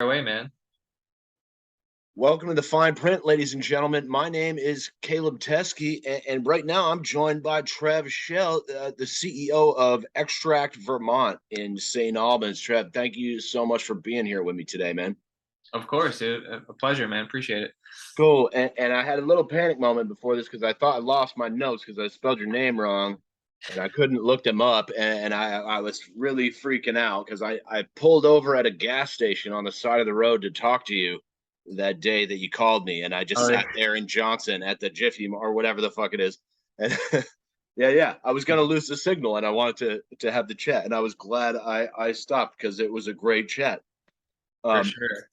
Away, man. Welcome to the fine print, ladies and gentlemen. My name is Caleb Teskey, and right now I'm joined by Trev Schell, the CEO of Extract Vermont in Saint Albans. Trev, thank you so much for being here with me today, man. Of course, dude. A pleasure, man. Appreciate it. Cool. And I had a little panic moment before this because I thought I lost my notes because I spelled your name wrong and I couldn't look them up. And I was really freaking out because I pulled over at a gas station on the side of the road to talk to you that day that you called me. And I just Oh, sat there in Johnson at the Jiffy or whatever the fuck it is. And yeah. I was going to lose the signal and I wanted to have the chat. And I was glad I stopped because it was a great chat. for Um, sure.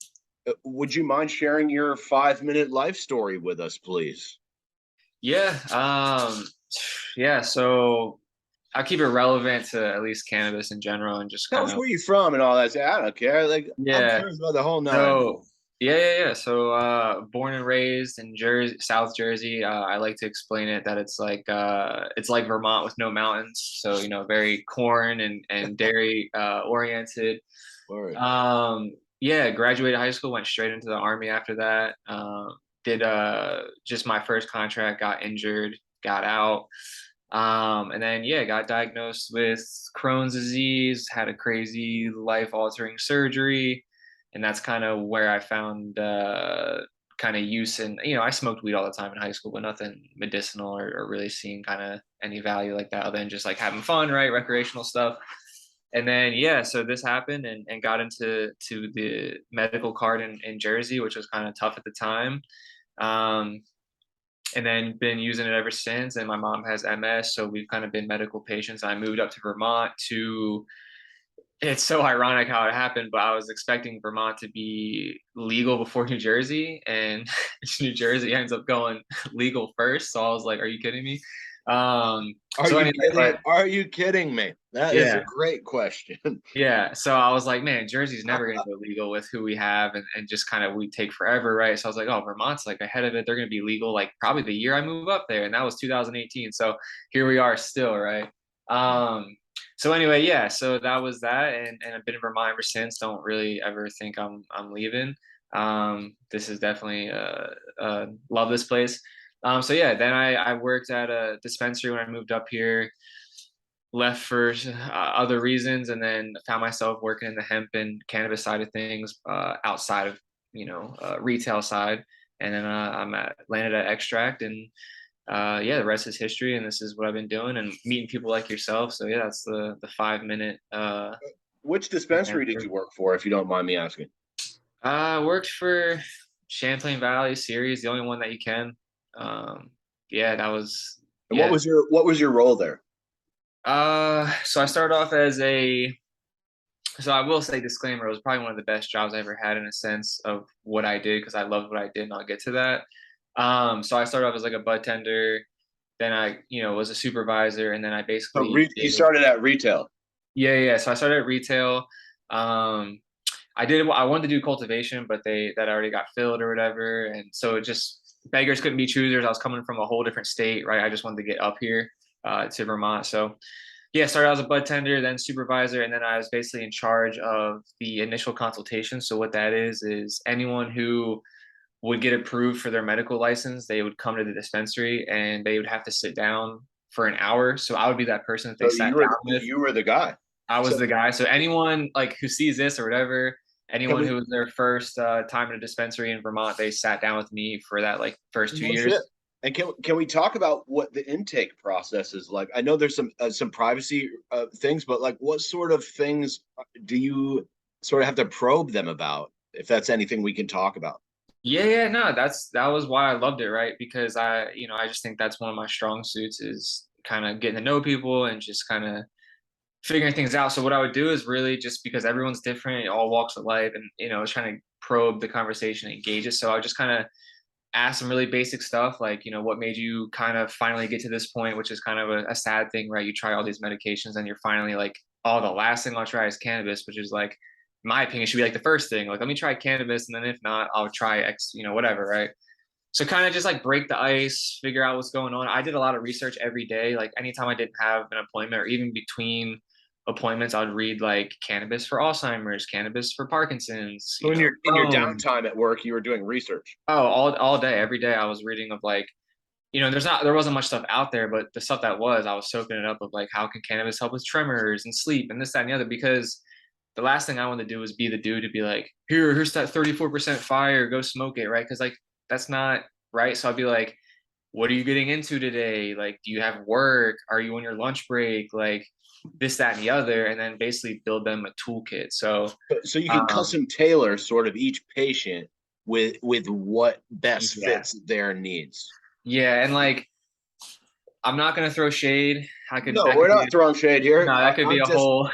would you mind sharing your 5-minute life story with us, please? Yeah. Yeah. So I'll keep it relevant to at least cannabis in general and just Tell kind us of, where you're from and all that. I don't care. Like, I'm yeah. curious about the whole nine. So, yeah. So, born and raised in Jersey, South Jersey. I like to explain it that it's like Vermont with no mountains. So, very corn and dairy, oriented. Word. Yeah, graduated high school, went straight into the army after that. Did just my first contract, got injured, got out. And then yeah, got diagnosed with Crohn's disease, had a crazy life-altering surgery, and that's kind of where I found kind of use in, I smoked weed all the time in high school, but nothing medicinal or really seeing kind of any value like that other than just like having fun, right? Recreational stuff. And then yeah, so this happened and got into the medical card in Jersey, which was kind of tough at the time. Um, and then been using it ever since. And my mom has MS, so we've kind of been medical patients. I moved up to Vermont to. It's so ironic how it happened, but I was expecting Vermont to be legal before New Jersey, and New Jersey ends up going legal first. So I was like, "Are you kidding me?" Are So you anyway, kidding? but Are you kidding me? That is a yeah, great question. yeah. So I was like, man, Jersey's never going to go legal with who we have and just kind of we take forever, right? So I was like, oh, Vermont's like ahead of it. They're going to be legal like probably the year I move up there. And that was 2018. So here we are still, right? So anyway, yeah, so that was that. And I've been in Vermont ever since. Don't really ever think I'm leaving. This is definitely love this place. So yeah, then I worked at a dispensary when I moved up here, left for other reasons, and then found myself working in the hemp and cannabis side of things, outside of retail side. And then landed at Extract, and yeah, the rest is history. And this is what I've been doing and meeting people like yourself. So yeah, that's the 5 minute. Which dispensary did you work for, if you don't mind me asking? Worked for Champlain Valley series, the only one that you can. Um, yeah, that was And what yeah. was your role there? So I started off as a so I will say disclaimer, it was probably one of the best jobs I ever had in a sense of what I did because I loved what I did, and I'll get to that. So I started off as like a bud tender, then I, was a supervisor, and then I So basically you did, started at retail. yeah. So I started at retail. Um, I wanted to do cultivation, but that already got filled or whatever. And so it just beggars couldn't be choosers. I was coming from a whole different state, right? I just wanted to get up here to Vermont. So yeah, started out as a bud tender, then supervisor, and then I was basically in charge of the initial consultation. So what that is anyone who would get approved for their medical license, they would come to the dispensary and they would have to sit down for an hour. So I would be that person that they So sat down with. you were the guy. I was So the guy. So anyone like who sees this or whatever, can anyone we who was their first time in a dispensary in Vermont, they sat down with me for that like first two no shit. years. And can we talk about what the intake process is like? I know there's some privacy things, but like what sort of things do you sort of have to probe them about, if that's anything we can talk about? Yeah, no, that was why I loved it, right? Because I just think that's one of my strong suits is kind of getting to know people and just kind of figuring things out. So what I would do is really just because everyone's different, all walks of life, and trying to probe the conversation and engage it. So I would just kind of ask some really basic stuff like, what made you kind of finally get to this point, which is kind of a sad thing, right? You try all these medications and you're finally like, oh, the last thing I'll try is cannabis, which is like, in my opinion, should be like the first thing. Like, let me try cannabis, and then if not, I'll try X, whatever, right? So kind of just like break the ice, figure out what's going on. I did a lot of research every day. Like anytime I didn't have an appointment or even between appointments, I would read like cannabis for Alzheimer's, cannabis for Parkinson's, So in your Crohn's. downtime at work, you were doing research. Oh, all day, every day I was reading of like, there wasn't much stuff out there, but the stuff that was, I was soaking it up of like, how can cannabis help with tremors and sleep and this, that, and the other? Because the last thing I want to do is be the dude to be like, here's that 34% fire, go smoke it, right? Because like that's not right. So I'd be like, what are you getting into today? Like, do you have work? Are you on your lunch break? Like this, that, and the other, and then basically build them a toolkit. So So you can um, custom tailor sort of each patient with what best yeah, fits their needs. yeah, and like I'm not gonna throw shade. I could No, that we're could be not throwing shade here. no, that could be I'm a just whole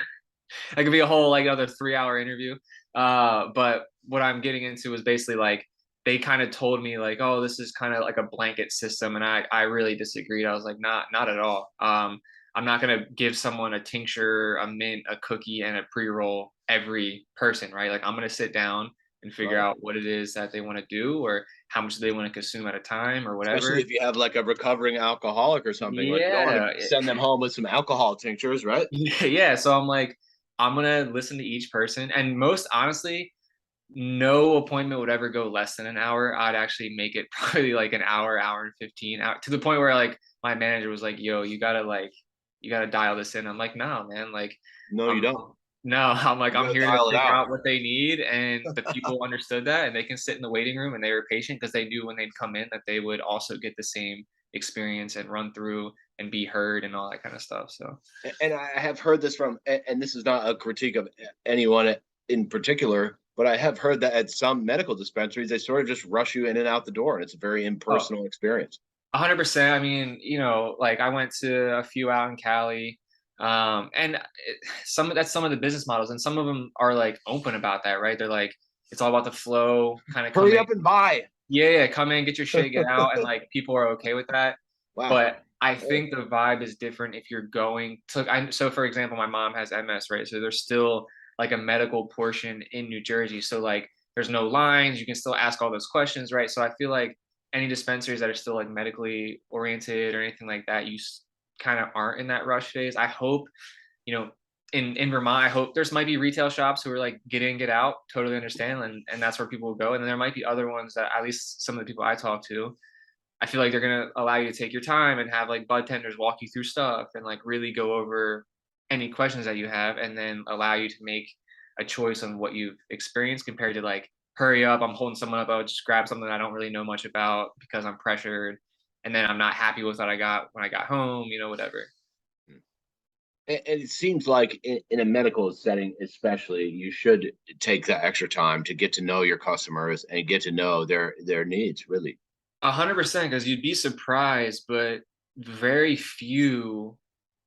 that could be a whole like other 3 hour interview. But what I'm getting into is basically like they kind of told me like, oh, this is kind of like a blanket system, and I really disagreed. I was like, not at all. I'm not gonna give someone a tincture, a mint, a cookie, and a pre-roll every person, right? Like I'm gonna sit down and figure right. out what it is that they want to do or how much they want to consume at a time or Especially whatever. if you have like a recovering alcoholic or something, like you don't want to Yeah, send them home with some alcohol tinctures, right? yeah. So I'm like, I'm gonna listen to each person, and most honestly, no appointment would ever go less than an hour. I'd actually make it probably like an hour, hour and 15 out to the point where like my manager was like, yo, you gotta dial this in. I'm like, no, man, like No, you I'm don't. no, I'm like, You I'm got to here to dial it figure out. out what they need. And the people understood that and they can sit in the waiting room and they were patient because they knew when they'd come in that they would also get the same experience and run through and be heard and all that kind of stuff. So And I have heard this from, and this is not a critique of anyone in particular, but I have heard that at some medical dispensaries, they sort of just rush you in and out the door, and it's a very oh, impersonal experience. 100%. I mean, like I went to a few out in Cali, and some of the business models, and some of them are like open about that, right? They're like, it's all about the flow, kind of come Hurry in, up and buy. yeah, yeah, come in, get your shit, get out, and like people are okay with that. Wow. But I think the vibe is different if you're going to. So for example, my mom has MS, right? So there's still like a medical portion in New Jersey. So like there's no lines. You can still ask all those questions, right? So I feel like any dispensaries that are still like medically oriented or anything like that, you kind of aren't in that rush phase. I hope, you know, in Vermont, I hope there's might be retail shops who are like get in, get out, totally understand, and that's where people will go. And then there might be other ones that at least some of the people I talk to, I feel like they're gonna allow you to take your time and have like bud tenders walk you through stuff and like really go over any questions that you have and then allow you to make a choice on what you've experienced compared to like hurry up, I'm holding someone up, I would just grab something I don't really know much about because I'm pressured and then I'm not happy with what I got when I got home, whatever. And it seems like in a medical setting, especially, you should take that extra time to get to know your customers and get to know their needs, really. 100% because you'd be surprised, but very few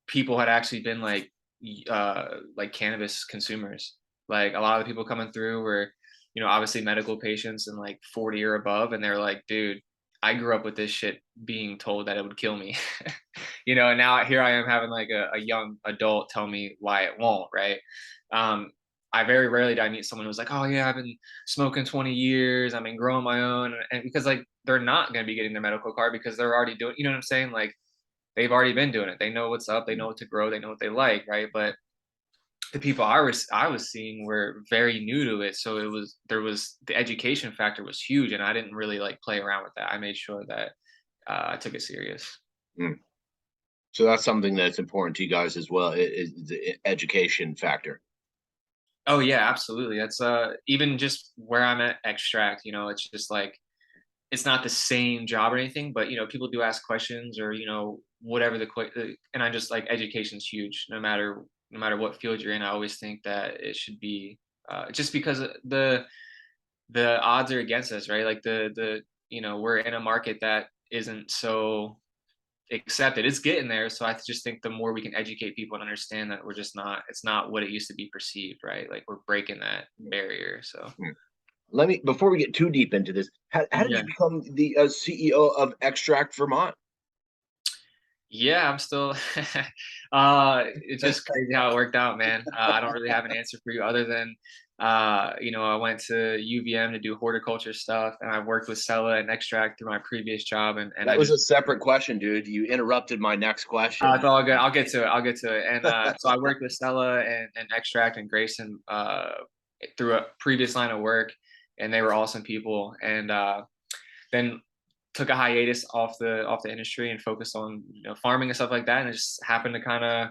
people had actually been like cannabis consumers. Like a lot of the people coming through were, obviously medical patients and like 40 or above, and they're like, dude, I grew up with this shit being told that it would kill me. And now here I am having like a young adult tell me why it won't, right? Um, I very rarely do I meet someone who's like, oh yeah, I've been smoking 20 years, I've been growing my own, and because like they're not going to be getting their medical card because they're already doing, you know what I'm saying? Like they've already been doing it. They know what's up. They know what to grow. They know what they like, right? But the people I was seeing were very new to it, so there was the education factor was huge, and I didn't really like play around with that. I made sure that I took it serious. Mm. So that's something that's important to you guys as well, is the education factor. Oh yeah, absolutely. That's even just where I'm at extract. It's just like it's not the same job or anything, but people do ask questions or whatever and I just like education's huge no matter what field you're in. I always think that it should be just because the odds are against us, right? Like we're in a market that isn't so accepted. It's getting there, so I just think the more we can educate people and understand that we're just not it's not what it used to be perceived, right? Like we're breaking that barrier. So Mm. Let me, before we get too deep into this, how did yeah. you become the CEO of Extract Vermont? Yeah, I'm still it's just crazy how it worked out, man. I don't really have an answer for you other than I went to UVM to do horticulture stuff, and I worked with Sella and Extract through my previous job, and I That was just a separate question, dude. You interrupted my next question. it's all good. I'll get to it. I'll get to it. And so I worked with Stella and Extract and Grayson through a previous line of work, and they were awesome people. And then took a hiatus off the industry and focused on farming and stuff like that. And it just happened to kind of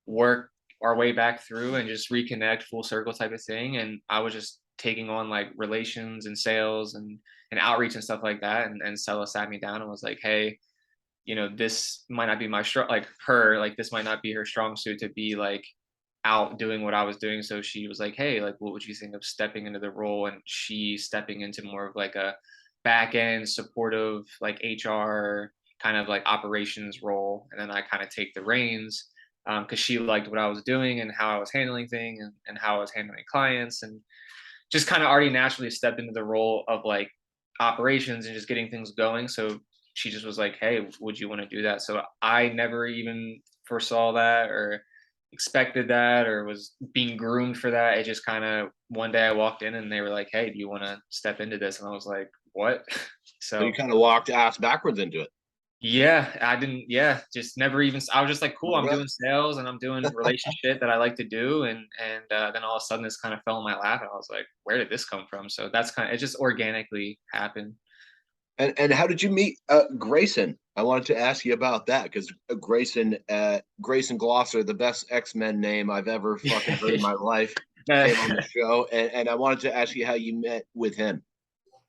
work our way back through and just reconnect full circle type of thing. And I was just taking on like relations and sales and outreach and stuff like that. And Stella sat me down and was like, hey, this might not be my strong, like her, like this might not be her strong suit to be like out doing what I was doing. So she was like, hey, like, what would you think of stepping into the role? And she stepping into more of like a back end supportive, like HR kind of like operations role. And then I kind of take the reins because she liked what I was doing and how I was handling things and how I was handling clients and just kind of already naturally stepped into the role of like operations and just getting things going. So she just was like, hey, would you want to do that? So I never even foresaw that or expected that or was being groomed for that. It just kind of one day I walked in and they were like, hey, do you want to step into this? And I was like, what? So you So kind of walked ass backwards into it. yeah, I didn't, yeah, just never even, I was just like, cool, All I'm right. doing sales and I'm doing relationship that I like to do. And then all of a sudden this kind of fell in my lap and I was like, where did this come from? So that's kind of, it just organically happened. And how did you meet Grayson? I wanted to ask you about that because Grayson Glosser, the best X-Men name I've ever fucking heard in my life, came on the show, and I wanted to ask you how you met with him.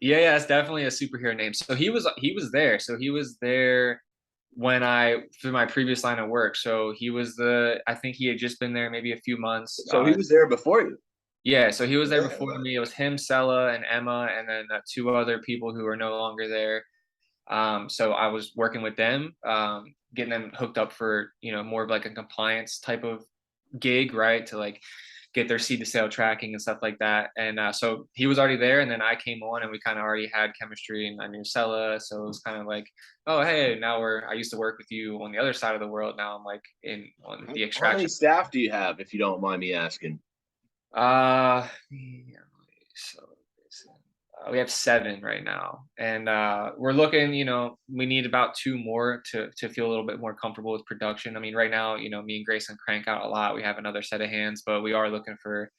Yeah, it's definitely a superhero name. So he was there. So he was there when I through my previous line of work. So he was I think he had just been there maybe a few months. So he was there before you. Yeah, so he was there Yeah, before me. It was him, Sella, and Emma, and then two other people who are no longer there. So I was working with them, getting them hooked up for more of like a compliance type of gig, right? To like get their seed to sale tracking and stuff like that. And so he was already there, and then I came on, and we kind of already had chemistry, and I knew Sella, so it was kind of like, oh hey, now I used to work with you on the other side of the world. Now I'm like in on the how many extraction. staff do you have, if you don't mind me asking? Yeah, so we have 7 right now, and we're looking. We need about 2 more to feel a little bit more comfortable with production. I mean, right now, me and Grayson crank out a lot. We have another set of hands, but we are looking for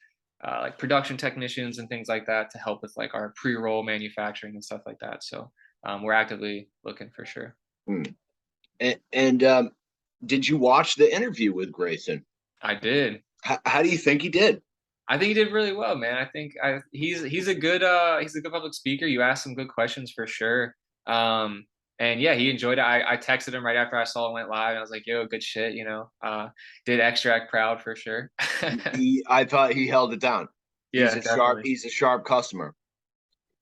like production technicians and things like that to help with like our pre-roll manufacturing and stuff like that. So we're actively looking for sure. Hmm. And did you watch the interview with Grayson? I did. How do you think he did? I think he did really well, man. I think he's a good public speaker. You asked some good questions for sure. Um, and yeah, he enjoyed it. I texted him right after I saw it went live. And I was like, yo, good shit, did extract proud for sure. I thought he held it down. Yeah, definitely. He's a sharp customer.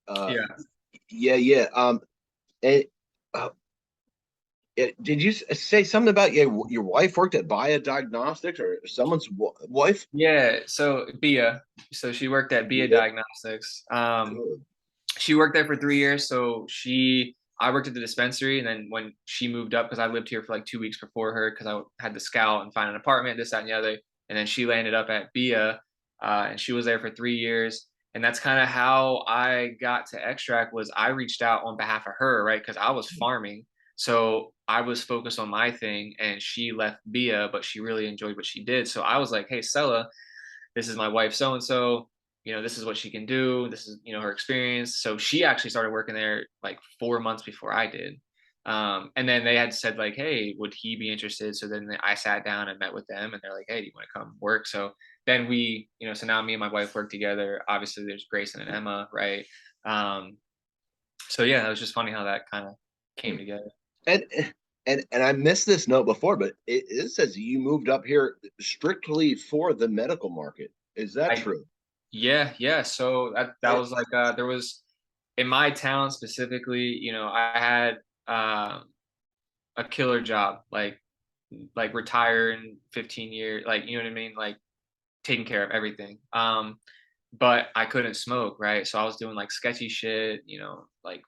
Uh, Yeah. yeah, yeah. And, uh, did you say something about your wife worked at Via Diagnostics or someone's wife? Yeah. So Bia. So she worked at Via Yeah. Diagnostics. Good. She worked there for 3 years. So I worked at the dispensary, and then when she moved up, because I lived here for like 2 weeks before her, because I had to scout and find an apartment, this, that, and the other. And then she landed up at Bia, and she was there for 3 years. And that's kind of how I got to Extract. Was I reached out on behalf of her, right? Because I was farming, so I was focused on my thing, and she left Bia, but she really enjoyed what she did. So I was like, hey, Sella, this is my wife so and so, this is what she can do, this is her experience. So she actually started working there like 4 months before I did. And then they had said like, hey, would he be interested? So then I sat down and met with them, and they're like, hey, do you want to come work? So then so now me and my wife work together. Obviously there's Grayson and Emma, right? um so yeah, it was just funny how that kind of came together. And and I missed this note before, but it says you moved up here strictly for the medical market. Is that I true? Yeah, so that And, was like there was in my town specifically, I had a killer job, like retire in 15 years, like you know what I mean, like taking care of everything. But I couldn't smoke, right? So I was doing like sketchy shit, like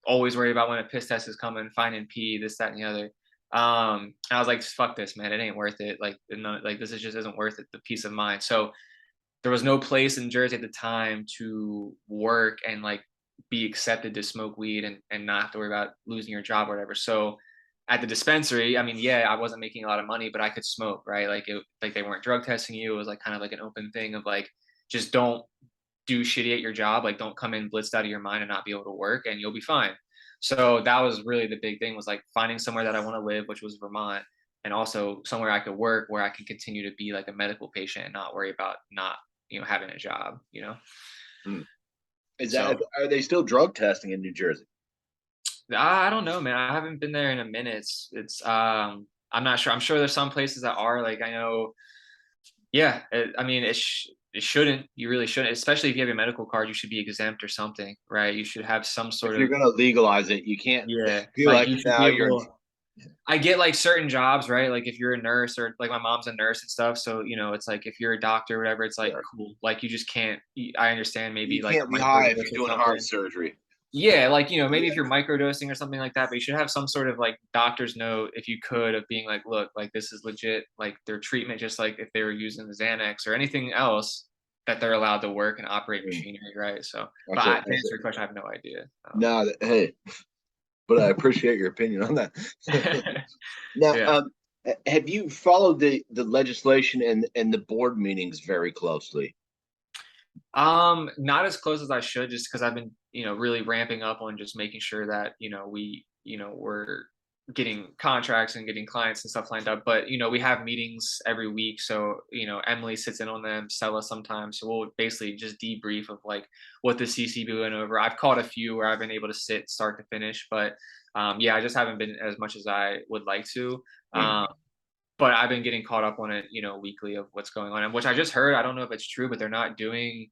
always worried about when a piss test is coming, finding pee, this, that, and the other. And I was like, fuck this, man. It ain't worth it. Like, no, like this is just isn't worth it. The peace of mind. So there was no place in Jersey at the time to work and like be accepted to smoke weed and not have to worry about losing your job or whatever. So at the dispensary, I mean, yeah, I wasn't making a lot of money, but I could smoke, right? Like they weren't drug testing you. It was like kind of like an open thing of like, just don't do shitty at your job. Like don't come in blitzed out of your mind and not be able to work and you'll be fine. So that was really the big thing was like finding somewhere that I want to live, which was Vermont, and also somewhere I could work where I can continue to be like a medical patient and not worry about not, having a job, Hmm. Is that So are they still drug testing in New Jersey? I don't know, man. I haven't been there in a minute. I'm not sure. I'm sure there's some places that are like, I know, yeah, I mean, it shouldn't, you really shouldn't, especially if you have your medical card, you should be exempt or something, right? You should have some If sort you're of, gonna legalize it, you can't yeah, be like like you should now be you're in. able, I get like certain jobs, right? Like if you're a nurse or like my mom's a nurse and stuff. So, it's like if you're a doctor or whatever, it's like Yeah. cool. Like you just can't, I understand You maybe like can't a be high if microdose you're or doing heart something. surgery. Yeah, like, maybe if Yeah. you're microdosing or something like that, but you should have some sort of like doctor's note if you could of being like, look, like this is legit, like their treatment, just like if they were using the Xanax or anything else that they're allowed to work and operate Mm. machinery, right? So, but That's it. to That's answer it. your question, I have no idea. No, hey, but I appreciate your opinion on that. Now, Yeah. have you followed the legislation and the board meetings very closely? Not as close as I should, just because I've been, really ramping up on just making sure that, we're getting contracts and getting clients and stuff lined up. But, we have meetings every week. So, Emily sits in on them, Stella sometimes. So we'll basically just debrief of like what the CCB went over. I've caught a few where I've been able to sit start to finish, but yeah, I just haven't been as much as I would like to. Hmm. But I've been getting caught up on it, weekly of what's going on, and which I just heard. I don't know if it's true, but they're not doing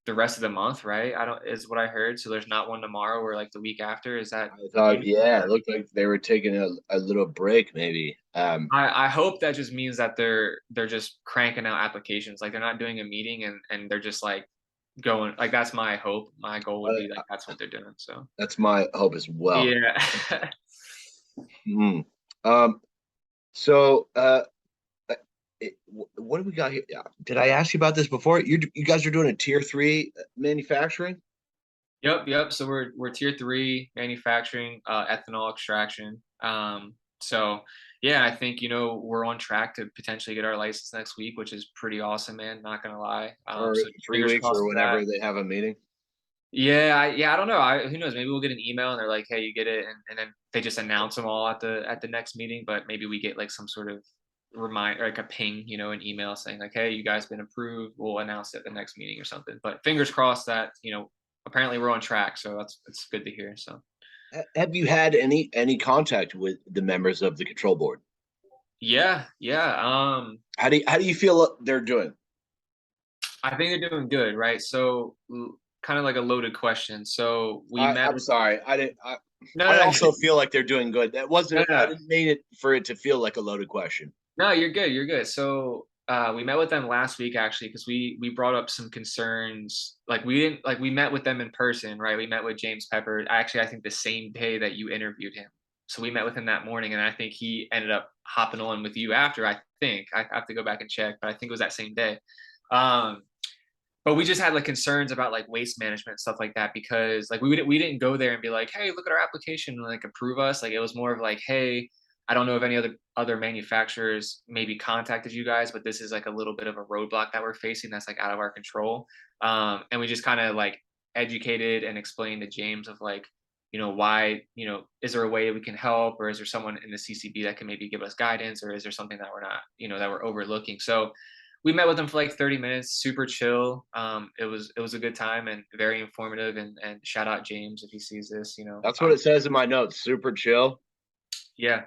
the rest of the month, right? I don't is what I heard. So there's not one tomorrow or like the week after. Is that I news? thought, yeah, it Or looked like they were taking a little break, maybe. I hope that just means that they're just cranking out applications. Like they're not doing a meeting and they're just like going like that's my hope. My goal would be like that's what they're doing. So That's my hope as well. yeah. Hmm. Um, so, what do we got here? Did I ask you about this before? You guys are doing a tier 3 manufacturing? Yep. So we're tier 3 manufacturing, ethanol extraction. So yeah, I think we're on track to potentially get our license next week, which is pretty awesome, man. Not gonna lie. Or So 3 weeks fingers or crossed for that. whenever they have a meeting? Yeah, I don't know. Who knows? Maybe we'll get an email and they're like, "Hey, you get it," and then they just announce them all at the next meeting. But maybe we get like some sort of like a ping, an email saying like, "Hey, you guys been approved. We'll announce it at the next meeting or something." But fingers crossed that apparently we're on track. So that's good to hear. So Have you had any contact with the members of the control board? yeah. How do you feel they're doing? I think they're doing good, right? So kind of like a loaded question. So we met I'm with sorry. I didn't. no, I no, also feel like they're doing good. That no, wasn't. I no. didn't mean it for it to feel like a loaded question. No, you're good. You're good. So we met with them last week actually because we brought up some concerns. Like we didn't like we met with them in person, right? We met with James Pepper. Actually, I think the same day that you interviewed him. So we met with him that morning, and I think he ended up hopping on with you after. I think I have to go back and check, but I think it was that same day. Um, but we just had like concerns about like waste management stuff like that because like we didn't go there and be like, hey, look at our application and like approve us. Like it was more of like, hey, I don't know if any other manufacturers maybe contacted you guys, but this is like a little bit of a roadblock that we're facing that's like out of our control. And we just kind of like educated and explained to James of like, why, is there a way we can help, or is there someone in the CCB that can maybe give us guidance, or is there something that we're not, that we're overlooking? So we met with him for like 30 minutes, super chill. It was a good time and very informative. And shout out James if he sees this. That's what it says in my notes. Super chill. Yeah,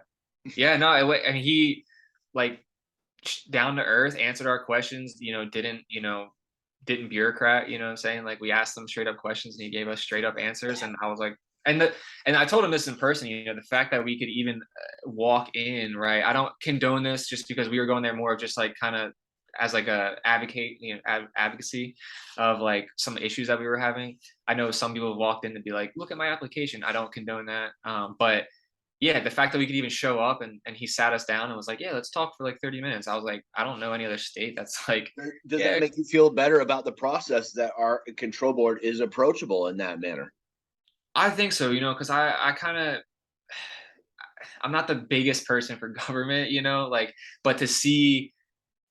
yeah. No, I mean he like down to earth answered our questions. Didn't bureaucrat. You know what I'm saying? Like we asked him straight up questions and he gave us straight up answers. And I was like, and I told him this in person. The fact that we could even walk in, right? I don't condone this just because we were going there more of just like kind of as like a advocate, advocacy of like some issues that we were having. I know some people walked in to be like, look at my application. I don't condone that. But yeah, the fact that we could even show up and he sat us down and was like, yeah, let's talk for like 30 minutes. I was like, I don't know any other state that's like, Does that yeah, make you feel better about the process that our control board is approachable in that manner? I think so, because I kind of, I'm not the biggest person for government, like, but to see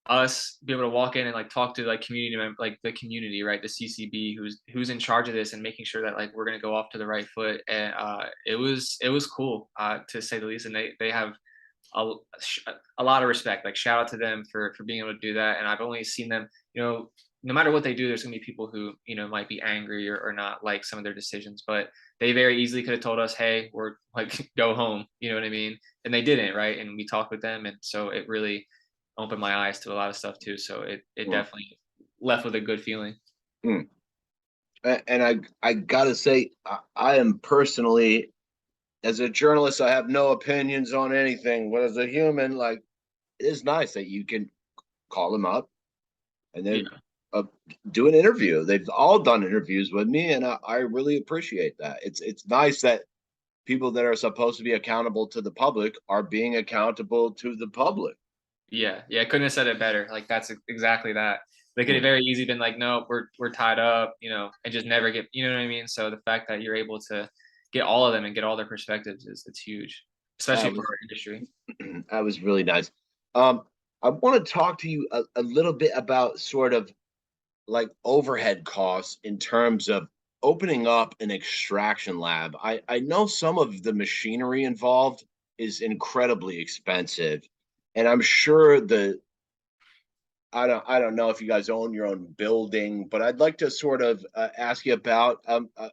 us be able to walk in and like talk to like like the community, right? The CCB who's in charge of this and making sure that like we're gonna go off to the right foot. And it was cool, to say the least. And they have a, a lot of respect. Like shout out to them for being able to do that. And I've only seen them, no matter what they do, there's gonna be people who might be angry or not like some of their decisions, but they very easily could have told us, hey, we're like go home. You know what I mean? And they didn't, right? And we talked with them, and so it really opened my eyes to a lot of stuff too. So it Mm, definitely left with a good feeling. mm. And I gotta say, I am personally, as a journalist, I have no opinions on anything. But as a human, like, it is nice that you can call them up and then Yeah. uh, do an interview. They've all done interviews with me, and I really appreciate that. It's nice that people that are supposed to be accountable to the public are being accountable to the public. Yeah, yeah, I couldn't have said it better. Like that's exactly that. They could have Mm. very easy been like, no, we're tied up, and just never get, you know what I mean? So the fact that you're able to get all of them and get all their perspectives is it's huge, especially That for was our industry. that was really nice. Um, I want to talk to you a little bit about sort of like overhead costs in terms of opening up an extraction lab. I know some of the machinery involved is incredibly expensive, and I'm sure I don't know if you guys own your own building, but I'd like to sort of ask you about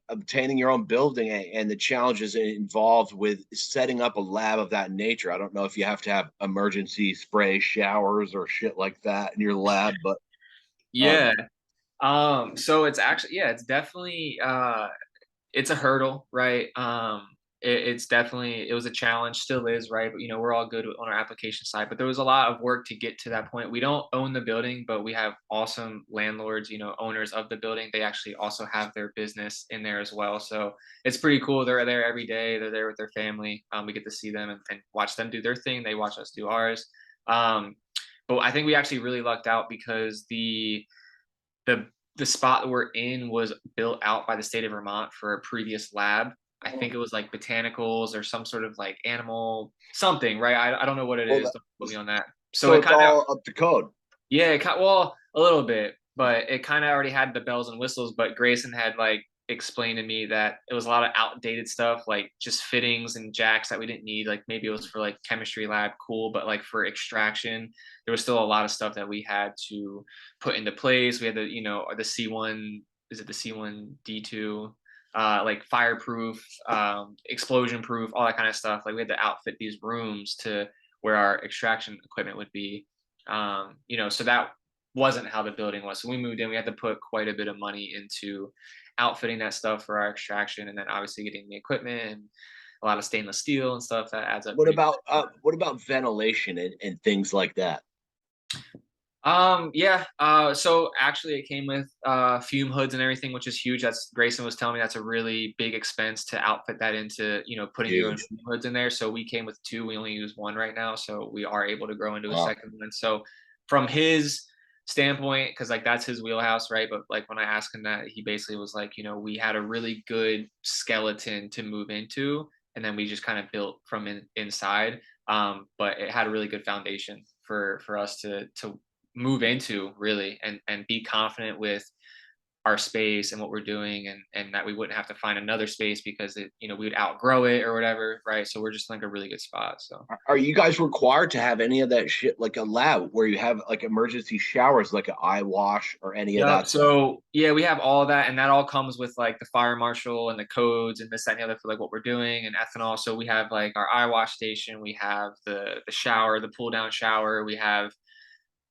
obtaining your own building and the challenges involved with setting up a lab of that nature. I don't know if you have to have emergency spray showers or shit like that in your lab, but um, Yeah. So it's actually, yeah, it's definitely it's a hurdle, right? It's definitely, it was a challenge, still is, right? But we're all good on our application side, but there was a lot of work to get to that point. We don't own the building, but we have awesome landlords, owners of the building. They actually also have their business in there as well, so it's pretty cool. They're there every day. They're there with their family. We get to see them and watch them do their thing. They watch us do ours. Um, but I think we actually really lucked out because the the spot that we're in was built out by the state of Vermont for a previous lab. I think it was like botanicals or some sort of like animal something, right? I don't know what it well, is. Don't quote me on that. So so it it's kind of, all up to code. yeah, well, a little bit, but it kind of already had the bells and whistles. But Grayson had like explained to me that it was a lot of outdated stuff, like just fittings and jacks that we didn't need. Like maybe it was for like chemistry lab, cool, but like for extraction, there was still a lot of stuff that we had to put into place. We had the C1, is it the C1D2? Like fireproof, explosion proof, all that kind of stuff. Like we had to outfit these rooms to where our extraction equipment would be. So that wasn't how the building was. So we moved in, we had to put quite a bit of money into outfitting that stuff for our extraction, and then obviously getting the equipment and a lot of stainless steel and stuff that adds up pretty quick. What about ventilation and things like that? Yeah. So actually, it came with fume hoods and everything, which is huge. That's Grayson was telling me that's a really big expense to outfit that into, putting your own Huge. fume hoods in there. So we came with two. We only use one right now, so we are able to grow into a Wow. second one. So from his standpoint, because like that's his wheelhouse, right? But like when I asked him that, he basically was like, we had a really good skeleton to move into, and then we just kind of built from inside. But it had a really good foundation for us to move into really and be confident with our space and what we're doing, and that we wouldn't have to find another space because we would outgrow it or whatever, right? So we're just like a really good spot. So Are you guys required to have any of that shit like a lab where you have like emergency showers, like an eye wash or any of yep. that stuff? So yeah, we have all of that, and that all comes with like the fire marshal and the codes and this, that, and the other for like what we're doing and ethanol. So we have like our eye wash station, we have the shower, the pull down shower, we have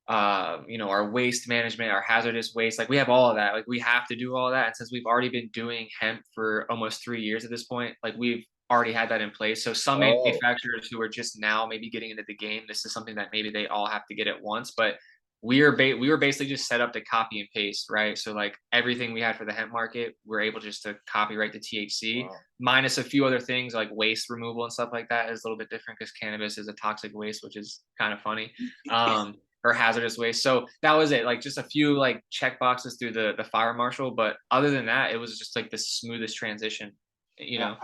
our waste management, our hazardous waste. Like we have all of that. Like we have to do all of that. And since we've already been doing hemp for almost 3 years at this point, like we've already had that in place. So some Oh, manufacturers who are just now maybe getting into the game, this is something that maybe they all have to get at once. But we were basically just set up to copy and paste, right? So like everything we had for the hemp market, we're able just to copyright the THC, Wow. minus a few other things like waste removal and stuff like that is a little bit different because cannabis is a toxic waste, which is kind of funny. Or hazardous waste. So that was it. Like just a few like check boxes through the fire marshal, but other than that, it was just like the smoothest transition, you know.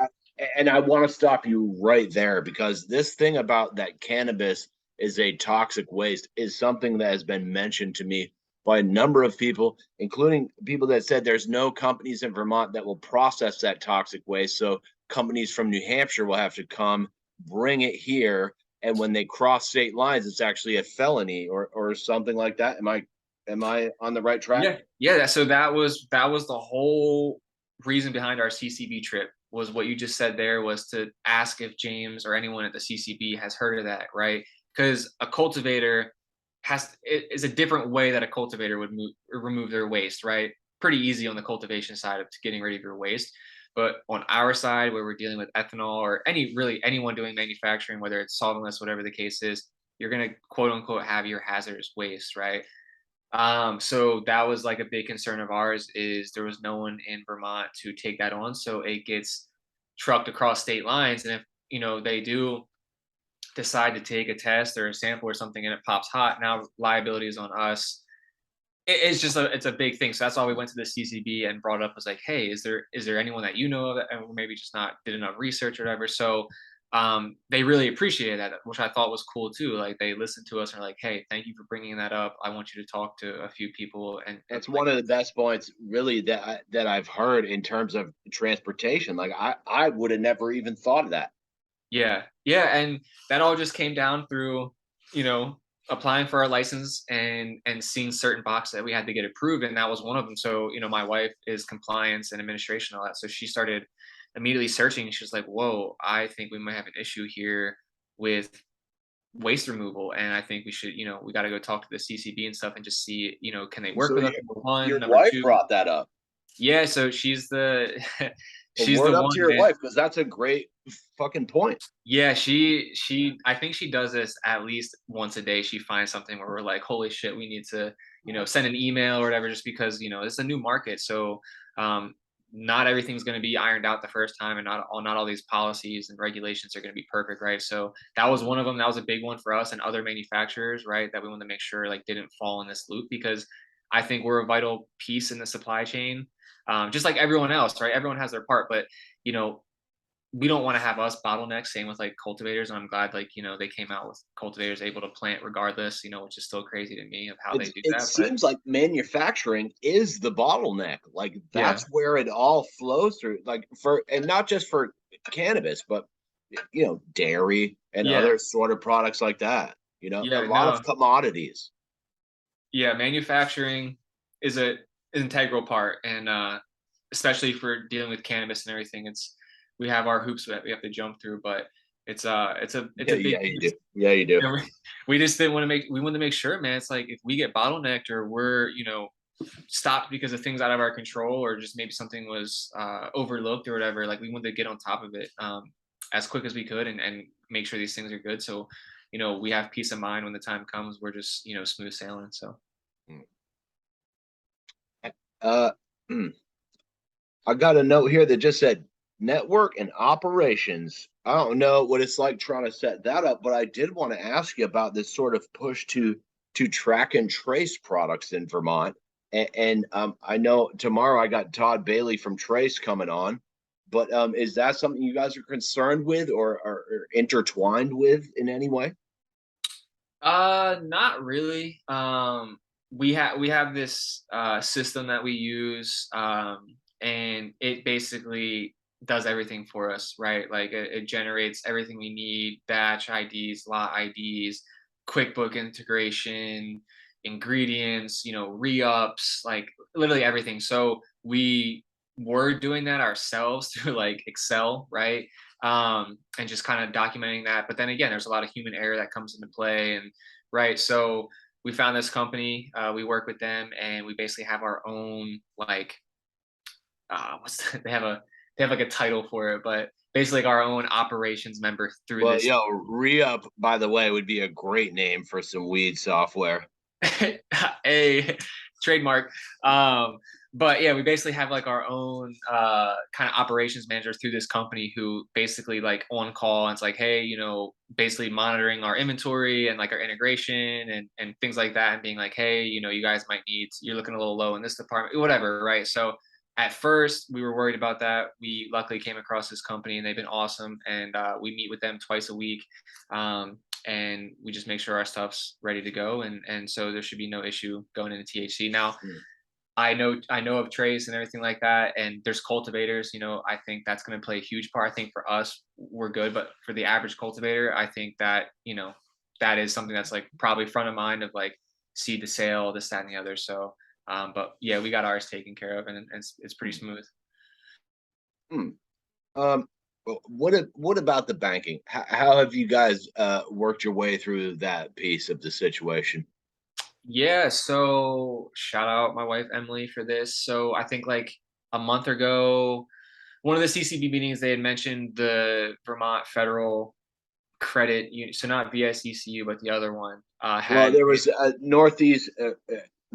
And I want to stop you right there because this thing about that cannabis is a toxic waste is something that has been mentioned to me by a number of people, including people that said there's no companies in Vermont that will process that toxic waste. So companies from New Hampshire will have to come bring it here. And when they cross state lines, it's actually a felony or something like that. Am I on the right track? Yeah. So that was the whole reason behind our CCB trip was what you just said there was to ask if James or anyone at the CCB has heard of that, right? Because a cultivator is a different way that a cultivator would remove their waste, right? Pretty easy on the cultivation side of getting rid of your waste. But on our side, where we're dealing with ethanol or anyone doing manufacturing, whether it's solventless, whatever the case is, you're gonna quote unquote have your hazardous waste, right? So that was like a big concern of ours is there was no one in Vermont to take that on. So it gets trucked across state lines. And if, they do decide to take a test or a sample or something and it pops hot, now liability is on us. It's just it's a big thing. So that's why we went to the CCB and brought up was like, hey, is there anyone that you know of that and maybe just not did enough research or whatever. So they really appreciated that, which I thought was cool too. Like they listened to us and are like, hey, thank you for bringing that up. I want you to talk to a few people That's like, one of the best points, really, that I've heard in terms of transportation. Like I would have never even thought of that. yeah, and that all just came down through, you know, applying for our license and seeing certain boxes that we had to get approved, and that was one of them. So, my wife is compliance and administration, all that. So she started immediately searching. She was like, "Whoa, I think we might have an issue here with waste removal, and I think we should, we got to go talk to the CCB and stuff and just see, can they work So with us? Number one, your number wife two, brought that up. yeah. So she's the Well, she's the word up one, to your man. wife because that's a great fucking point. Yeah, she I think she does this at least once a day. She finds something where we're like, holy shit, we need to, send an email or whatever, just because, it's a new market. So not everything's going to be ironed out the first time, and not all these policies and regulations are going to be perfect, right? So that was one of them. That was a big one for us and other manufacturers, right? That we want to make sure like didn't fall in this loop, because I think we're a vital piece in the supply chain. Just like everyone else, right? Everyone has their part, but you know, we don't want to have us bottlenecks. Same with like cultivators. And I'm glad like, they came out with cultivators able to plant regardless, which is still crazy to me of how they do It that. But seems like manufacturing is the bottleneck. Like yeah, that's where it all flows through. Like and not just for cannabis, but dairy and yeah, other sort of products like that. A yeah, lot no, of commodities. yeah. Manufacturing is a integral part. And especially for dealing with cannabis and everything, we have our hoops that we have to jump through, but it's Yeah, a big yeah, thing. you do. Yeah, you do. We just didn't want to we wanted to make sure, man. It's like if we get bottlenecked or we're, stopped because of things out of our control, or just maybe something was overlooked or whatever, like we wanted to get on top of it as quick as we could and make sure these things are good. So, we have peace of mind when the time comes. We're just, smooth sailing. So, Uh, mm. I got a note here that just said network and operations. I don't know what it's like trying to set that up, but I did want to ask you about this sort of push to track and trace products in Vermont. And I know tomorrow I got Todd Bailey from Trace coming on, but is that something you guys are concerned with or intertwined with in any way? not really. We have this system that we use, and it basically does everything for us, right? Like it generates everything we need: batch IDs, lot IDs, QuickBook integration, ingredients, re-ups, like literally everything. So we were doing that ourselves through like Excel, right? And just kind of documenting that. But then again, there's a lot of human error that comes into play, and right. So we found this company, we work with them, and we basically have our own like they have like a title for it, but basically like our own operations member through Well, this. Re-Up, by the way, would be a great name for some weed software. a trademark. But yeah, we basically have like our own kind of operations manager through this company who basically like on call and it's like, hey, basically monitoring our inventory and like our integration and things like that and being like, hey, you guys might need, you're looking a little low in this department, whatever, right? So at first we were worried about that. We luckily came across this company and they've been awesome, and we meet with them twice a week. And we just make sure our stuff's ready to go, and so there should be no issue going into THC. Now, Mm. I know of trace and everything like that, and there's cultivators. I think that's going to play a huge part. I think for us, we're good, but for the average cultivator, I think that that is something that's like probably front of mind of like seed to sale, this, that, and the other. So, but yeah, we got ours taken care of, and it's pretty smooth. Mm. Um, what about the banking? How have you guys worked your way through that piece of the situation? Yeah, so shout out my wife Emily for this. So I think like a month ago, one of the CCB meetings they had mentioned the Vermont Federal Credit Union, so not VSECU, but the other one Well, had there was Northeast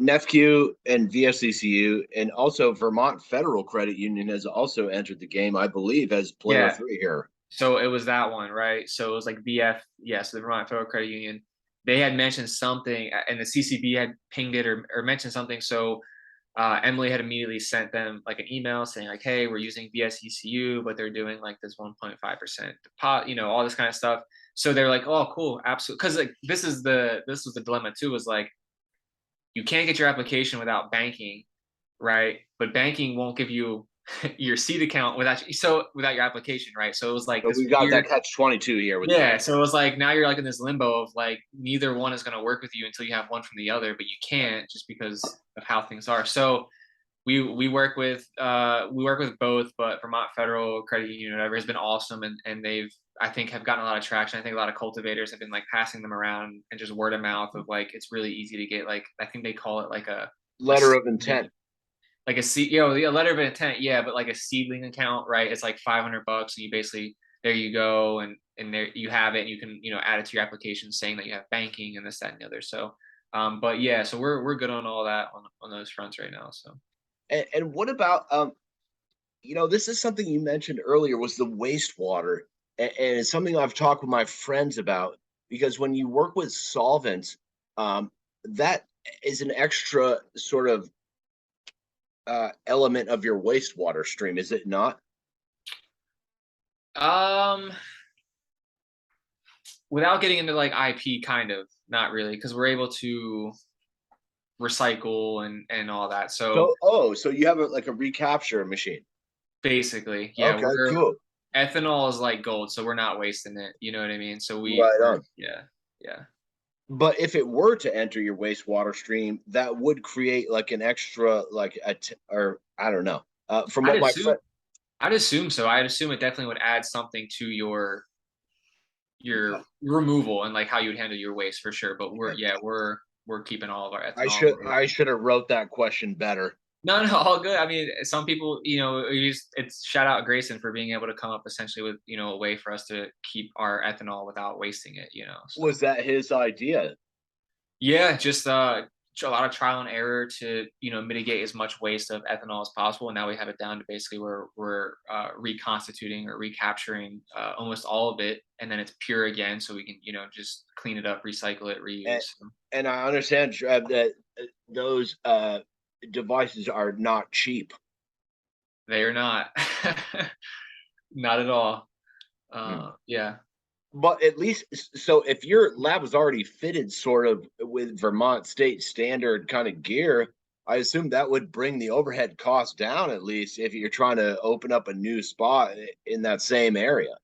NEFCU and VSCCU, and also Vermont Federal Credit Union has also entered the game, I believe, as player yeah. three here. So it was that one, right? So it was like VF, yes, the Vermont Federal Credit Union. They had mentioned something, and the CCB had pinged it or mentioned something. So Emily had immediately sent them like an email saying like, "Hey, we're using VSECU, but they're doing like this 1.5% deposit, all this kind of stuff." So they're like, "Oh, cool, absolutely." Because like this was the dilemma too. Was like you can't get your application without banking, right? But banking won't give you your seed account without your application, right? So it was like So this we got weird. that catch 22 here with the Yeah, bank. so it was like now you're like in this limbo of like neither one is going to work with you until you have one from the other, but you can't just because of how things are. So we work with both, but Vermont Federal Credit Union, whatever, has been awesome, and they've, I think, have gotten a lot of traction. I think a lot of cultivators have been like passing them around and just word of mouth of like it's really easy to get, like I think they call it like a Letter of seedling, intent. like a seed, a letter of intent, yeah, but like a seedling account, right? It's like $500, and you basically, there you go, and there you have it, and you can add it to your application saying that you have banking and this, that, and the other. So, but yeah, so we're good on all that on those fronts right now. So. And what about this is something you mentioned earlier was the wastewater, and it's something I've talked with my friends about because when you work with solvents, that is an extra sort of element of your wastewater stream, is it not? Um, Without getting into like IP, kind of, not really, because we're able to recycle and all that. So So you have like a recapture machine. basically, yeah, Okay, we're cool. ethanol is like gold, so we're not wasting it. You know what I mean? So Right we're, on. yeah, yeah. But if it were to enter your wastewater stream, that would create like an extra, like or I don't know. From I'd what my assume friend, I'd assume so. I'd assume it definitely would add something to your removal and like how you would handle your waste for sure. But we're keeping all of our ethanol. I should have wrote that question better. No, no, all good. I mean, some people, it's shout out Grayson for being able to come up essentially with, a way for us to keep our ethanol without wasting it. So Was that his idea? yeah, just a lot of trial and error to, mitigate as much waste of ethanol as possible. And now we have it down to basically where we're reconstituting or recapturing almost all of it, and then it's pure again, so we can, just clean it up, recycle it, reuse. And, So and I understand, Trev, that those devices are not cheap. they are not, not at all. Hmm. Yeah. But at least, so if your lab was already fitted sort of with Vermont state standard kind of gear, I assume that would bring the overhead cost down at least if you're trying to open up a new spot in that same area.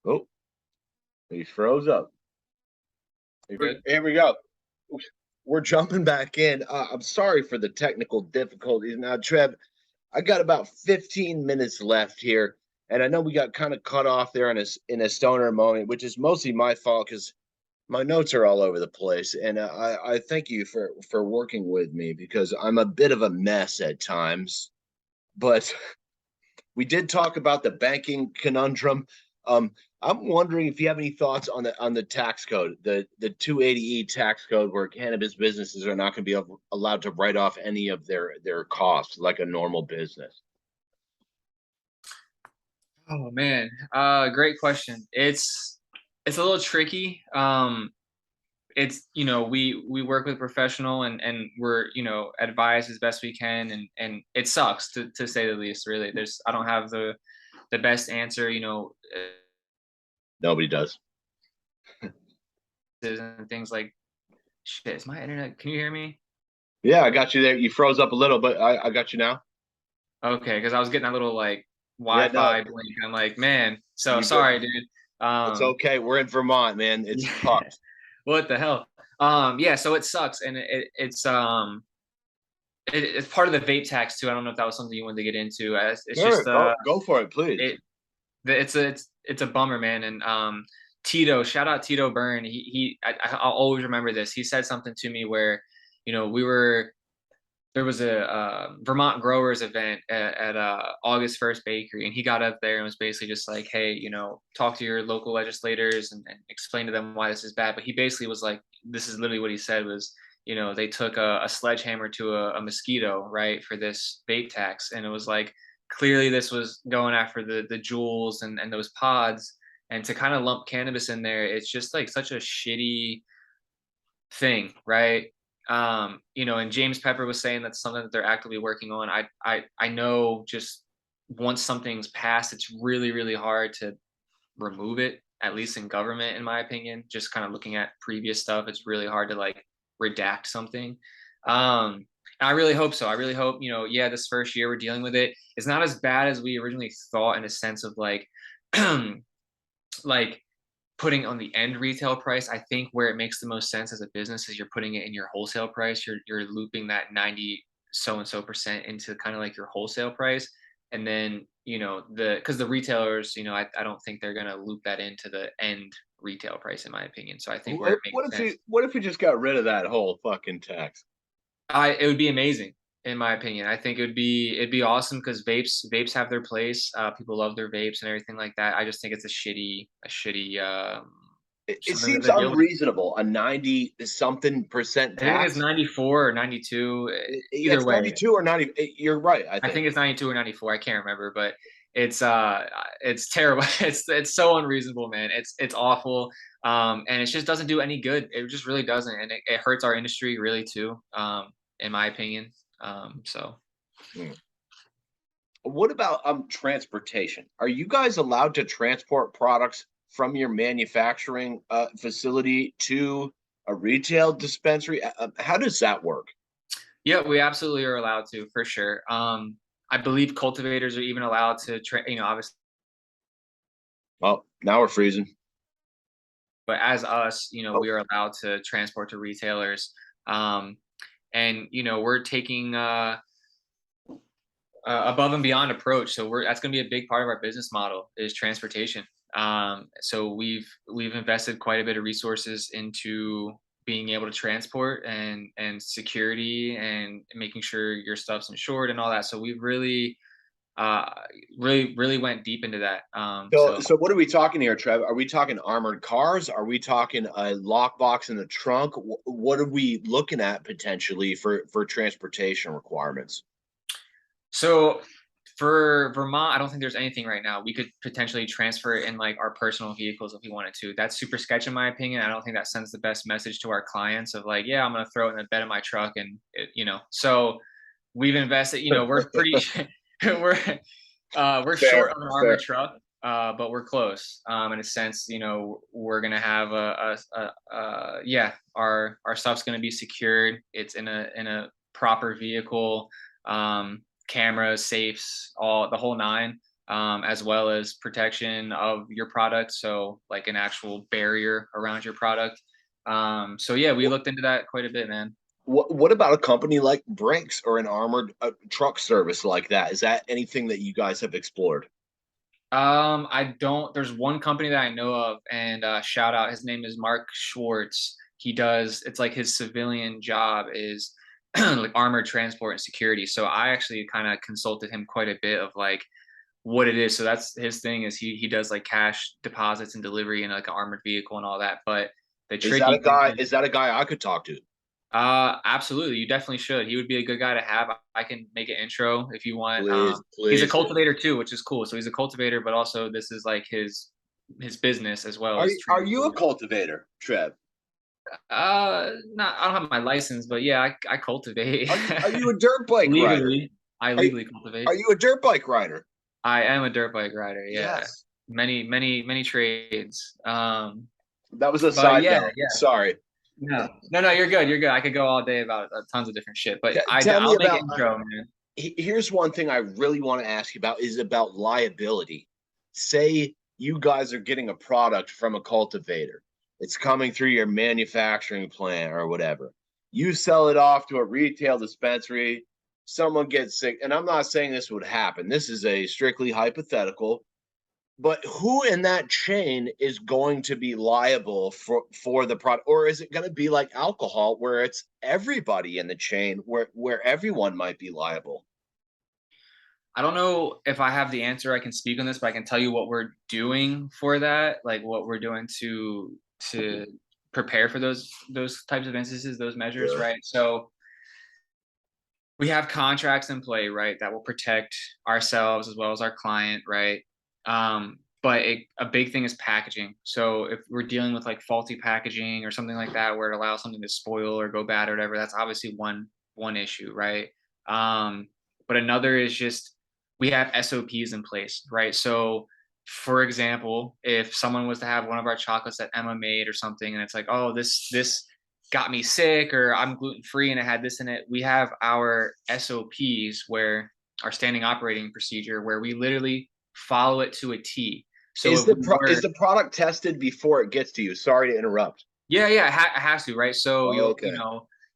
Oh, he froze up. We're good. Here we go. We're jumping back in. I'm sorry for the technical difficulties. Now, Trev, I got about 15 minutes left here, and I know we got kind of cut off there in a stoner moment, which is mostly my fault because my notes are all over the place. And I thank you for working with me because I'm a bit of a mess at times. But we did talk about the banking conundrum. Um, I'm wondering if you have any thoughts on the tax code, the 280E tax code, where cannabis businesses are not going to be allowed to write off any of their costs like a normal business. Oh man, great question. It's a little tricky. It's, we work with a professional, and we're, advised as best we can, and it sucks to say the least. Really, I don't have the best answer. Nobody does. And things like, shit. Is my internet? Can you hear me? Yeah, I got you there. You froze up a little, but I got you now. Okay, because I was getting that little like Yeah, no, Wi-Fi blink. I'm like, man. So you good. sorry, dude. It's Um, okay. We're in Vermont, man. It's tough. yeah. What the hell? Yeah. So it sucks, and it's part of the vape tax too. I don't know if that was something you wanted to get into. It's Sure, just go for it, please. it it's a bummer, man. And Tito, shout out Tito Byrne. I'll always remember this. He said something to me where, there was a Vermont growers event at August 1st Bakery, and he got up there and was basically just like, hey, talk to your local legislators and explain to them why this is bad. But he basically was like, this is literally what he said was, they took a sledgehammer to a mosquito, right, for this vape tax. And it was like, clearly this was going after the jewels and those pods. And to kind of lump cannabis in there, it's just like such a shitty thing, right? And James Pepper was saying that's something that they're actively working on. I know, just once something's passed, it's really, really hard to remove it, at least in government, in my opinion. Just kind of looking at previous stuff, it's really hard to like redact something. I really hope so. I really hope, yeah, this first year we're dealing with it. It's not as bad as we originally thought, in a sense of like, like putting on the end retail price. I think where it makes the most sense as a business is you're putting it in your wholesale price. You're looping that 90 so and so percent into kind of like your wholesale price. And then, because the retailers, I don't think they're going to loop that into the end retail price, in my opinion. So I think where it makes sense, What if we just got rid of that whole fucking tax? it would be amazing, in my opinion. I think it'd be awesome, because vapes have their place. People love their vapes and everything like that. I just think it's a shitty It something that seems they're dealing with. unreasonable. A 90 something percent I think it's tax. 94 or 92. Yeah, Either it's way, 92 or 90. You're right, I I think. think it's 92 or 94. I can't remember, but it's terrible. It's so unreasonable, man. It's awful. And it just doesn't do any good. It just really doesn't, and it hurts our industry really too. In my opinion. So. Hmm. What about transportation? Are you guys allowed to transport products from your manufacturing facility to a retail dispensary? How does that work? Yeah, we absolutely are allowed to, for sure. I believe cultivators are even allowed to, obviously, Oh, now we're freezing. but as us, Oh, we are allowed to transport to retailers. Um, and we're taking above and beyond approach. So that's going to be a big part of our business model, is transportation. So we've invested quite a bit of resources into being able to transport and security and making sure your stuff's insured and all that. So we've uh, really went deep into that. So so what are we talking here, Trev? Are we talking armored cars? Are we talking a lockbox in the trunk? What are we looking at potentially for transportation requirements? so for Vermont, I don't think there's anything right now. We could potentially transfer it in like our personal vehicles if we wanted to. That's super sketch, in my opinion. I don't think that sends the best message to our clients of like, yeah, I'm gonna throw it in the bed of my truck, and So we've invested. We're pretty we're we're short Fair, on an fair. armored truck, but we're close. In a sense, we're gonna have yeah, our stuff's gonna be secured. It's in a proper vehicle. Cameras, safes, all the whole nine, as well as protection of your product. So like an actual barrier around your product. So yeah, we looked into that quite a bit, man. What about a company like Brinks or an armored truck service like that? Is that anything that you guys have explored? I don't. There's one company that I know of, and shout out. His name is Mark Schwartz. He does. It's like his civilian job is like armored transport and security. So I actually kind of consulted him quite a bit of like, what it is. So that's his thing is he does like cash deposits and delivery and like an armored vehicle and all that. But the Is that a tricky guy? thing, Is that a guy I could talk to? absolutely, you definitely should. He would be a good guy to have. I can make an intro if you want. Please, He's a please do. cultivator too, which is cool. So he's a cultivator, but also this is like his business as well as Are training you a people. cultivator, Trev? Not I don't have my license, but yeah, I cultivate Are you a dirt bike rider? legally. I Are legally are cultivate. you a dirt bike rider? I am a dirt bike rider. Yeah, Yes. many trades. That was a But side yeah, note. yeah. Sorry. No. You're good. You're good. I could go all day about tons of different shit, but Tell me I'll make about. it intro, man. Here's one thing I really want to ask you about is about liability. Say you guys are getting a product from a cultivator. It's coming through your manufacturing plant or whatever. You sell it off to a retail dispensary. Someone gets sick, and I'm not saying this would happen. This is a strictly hypothetical. But who in that chain is going to be liable for the product, or is it going to be like alcohol, where it's everybody in the chain, where everyone might be liable? I don't know if I have the answer I can speak on this, but I can tell you what we're doing for that, like what we're doing to prepare for those types of instances, those measures, Sure. right? So we have contracts in play, right, that will protect ourselves as well as our client, right? But a big thing is packaging. So if we're dealing with like faulty packaging or something like that, where it allows something to spoil or go bad or whatever, that's obviously one issue, right? But another is just we have SOPs in place, right? So for example, if someone was to have one of our chocolates that Emma made or something, and it's like, oh, this got me sick or I'm gluten free and it had this in it. We have our SOPs where our standing operating procedure where we literally follow it to a T. So if we Is were, the product tested before it gets to you? Sorry to interrupt. yeah, it has to, right? So Okay.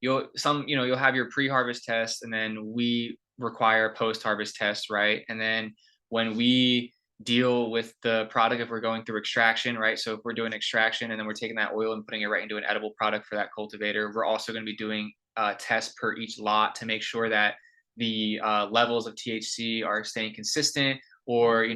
you'll have your pre-harvest test and then we require post-harvest test, right? And then when we deal with the product, if we're going through extraction, right? So if we're doing extraction and then we're taking that oil and putting it right into an edible product for that cultivator, we're also going to be doing tests per each lot to make sure that the levels of THC are staying consistent, or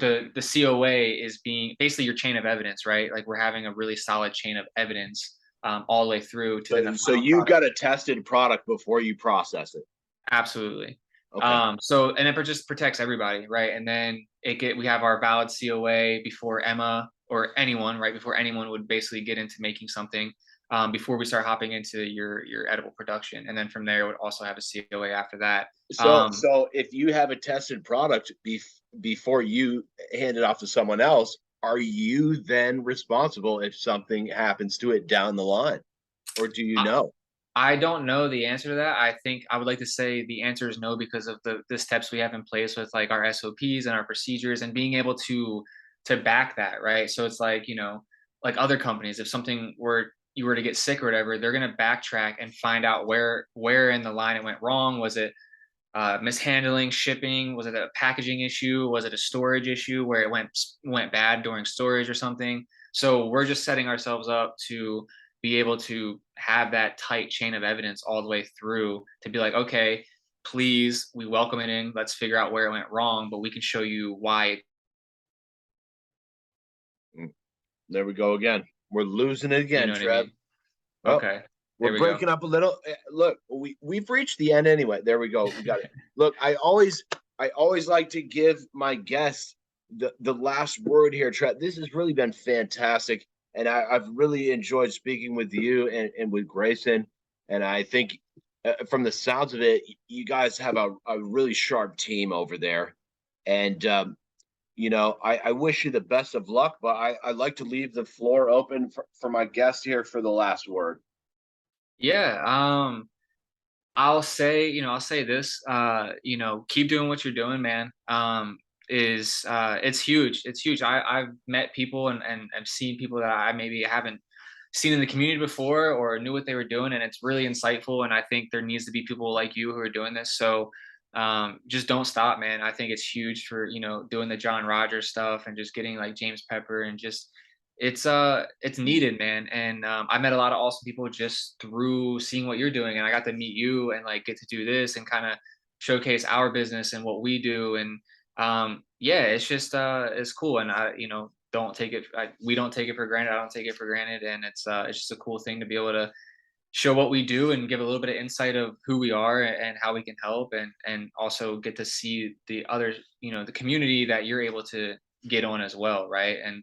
the COA is being basically your chain of evidence, right? Like we're having a really solid chain of evidence all the way through to then the So final you've product. got a tested product before you process it. Absolutely. Okay. So and it just protects everybody, right? And then we have our valid COA before Emma or anyone, right? Before anyone would basically get into making something, before we start hopping into your edible production, and then from there it would also have a COA after that. So if you have a tested product before you hand it off to someone else, are you then responsible if something happens to it down the line, or do you I, know? I don't know the answer to that. I think I would like to say the answer is no because of the steps we have in place with like our SOPs and our procedures and being able to back that, right? So it's like, like other companies, if something were you were to get sick or whatever, they're gonna backtrack and find out where in the line it went wrong. Was it mishandling, shipping? Was it a packaging issue? Was it a storage issue where it went bad during storage or something? So we're just setting ourselves up to be able to have that tight chain of evidence all the way through to be like, okay, please, we welcome it in. Let's figure out where it went wrong, but we can show you why. Mm, there we go again. We're losing it You again, know what I Trev. mean? Oh, Okay, we're there we go. breaking up a little. Look, we've reached the end anyway. There we go. We got it. Look, I always like to give my guests the last word here, Trev. This has really been fantastic, and I've really enjoyed speaking with you and with Grayson. And I think, from the sounds of it, you guys have a really sharp team over there. And I wish you the best of luck, but I like to leave the floor open for my guest here for the last word. Yeah. I'll say this, keep doing what you're doing, man. Is It's huge. It's huge. I've met people and seen people that I maybe haven't seen in the community before or knew what they were doing, and it's really insightful. And I think there needs to be people like you who are doing this. So just don't stop, man. I think it's huge for doing the John Rogers stuff and just getting like James Pepper and just it's needed, man. And I met a lot of awesome people just through seeing what you're doing, and I got to meet you and like get to do this and kind of showcase our business and what we do. And Yeah, it's just it's cool, and I don't take it. We don't take it for granted. I don't take it for granted, and it's just a cool thing to be able to show what we do and give a little bit of insight of who we are and how we can help, and also get to see the other, the community that you're able to get on as well, right? And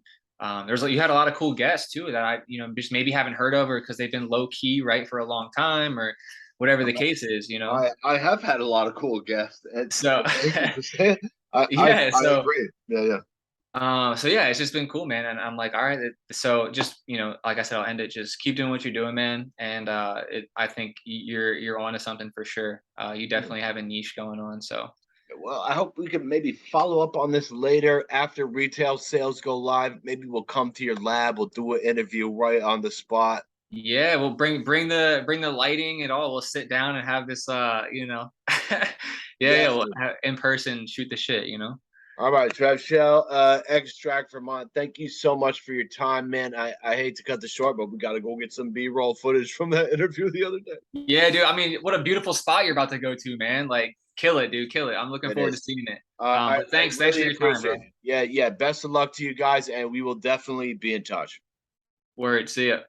you had a lot of cool guests too that I just maybe haven't heard of, or because they've been low key, right, for a long time, or whatever the case is. I have had a lot of cool guests, and So thank you for saying. yeah, I agree. Yeah, yeah. so yeah, it's just been cool, man. And I'm like, all right, so just like I said, I'll end it. Just keep doing what you're doing, man. And I think you're onto something for sure. You definitely have a niche going on. So Well, I hope we can maybe follow up on this later after retail sales go live. Maybe we'll come to your lab. We'll do an interview right on the spot. yeah, we'll bring the lighting and all. We'll sit down and have this, yeah, Yes. we'll in person shoot the shit. All right, Trev Schell, Extract Vermont. Thank you so much for your time, man. I hate to cut this short, but we got to go get some B-roll footage from that interview the other day. Yeah, dude. I mean, what a beautiful spot you're about to go to, man. Like, kill it, dude. Kill it. I'm looking It forward to is. seeing it. I But thanks for really your time, appreciate bro. it. Yeah, yeah. Best of luck to you guys, and we will definitely be in touch. Word. See ya.